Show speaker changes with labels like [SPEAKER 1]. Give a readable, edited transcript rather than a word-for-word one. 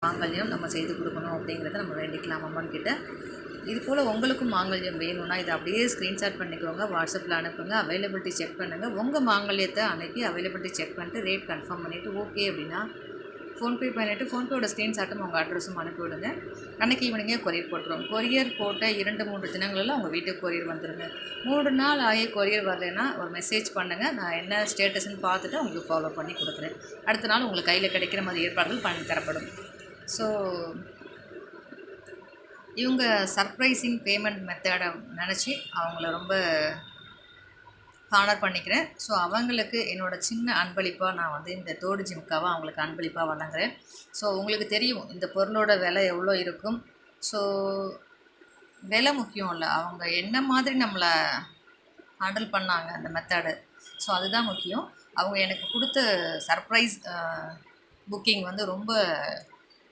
[SPEAKER 1] மாங்கல்யம் நம்ம செய்து கொடுக்கணும் அப்படிங்கிறத நம்ம வேண்டிக்கலாம் அம்மன் கிட்ட. இது போல் உங்களுக்கும் மாங்கல்யம் வேணும்னா இதை அப்படியே ஸ்க்ரீன்ஷாட் பண்ணிக்கோங்க, வாட்ஸ்அப்பில் அனுப்புங்க, அவைலபிலிட்டி செக் பண்ணுங்கள். உங்கள் மாங்கல்யத்தை அன்றைக்கி அவைலபிலிட்டி செக் பண்ணிட்டு ரேட் கன்ஃபார்ம் பண்ணிவிட்டு ஓகே அப்படின்னா ஃபோன்பே பண்ணிவிட்டு ஃபோன்பேயோட ஸ்க்ரீன்ஷாட்டும் உங்கள் அட்ரஸும் அனுப்பிவிடுங்க. அன்றைக்கி ஈவினிங்கே கொரியர் போட்டுருவோம். கொரியர் போட்ட 2-3 தினங்களில் உங்கள் வீட்டுக்கு கொரியர் வந்துடுங்க. 3 நாள் ஆகி கொரியர் வரலைன்னா ஒரு மெசேஜ் பண்ணுங்கள், நான் என்ன ஸ்டேட்டஸ்ன்னு பார்த்துட்டு உங்களுக்கு ஃபாலோ பண்ணி கொடுக்குறேன். அடுத்த நாள் உங்களுக்கு கையில் கிடைக்கிற மாதிரி ஏற்பாடுகள் பண்ணி தரப்படும். ஸோ இவங்க சர்ப்ரைசிங் பேமெண்ட் மெத்தடை நினச்சி அவங்கள ரொம்ப ஹானர் பண்ணிக்கிறேன். ஸோ அவங்களுக்கு என்னோடய சின்ன அன்பளிப்பாக நான் வந்து இந்த தோடு ஜிம்காவை அவங்களுக்கு அன்பளிப்பாக வழங்குறேன். ஸோ உங்களுக்கு தெரியும் இந்த பொருளோட விலை எவ்வளோ இருக்கும். ஸோ விலை முக்கியம் இல்லை, அவங்க என்ன மாதிரி நம்மளை ஹேண்டில் பண்ணாங்க அந்த மெத்தடு, ஸோ அதுதான் முக்கியம். அவங்க எனக்கு கொடுத்த சர்ப்ரைஸ் புக்கிங் வந்து ரொம்ப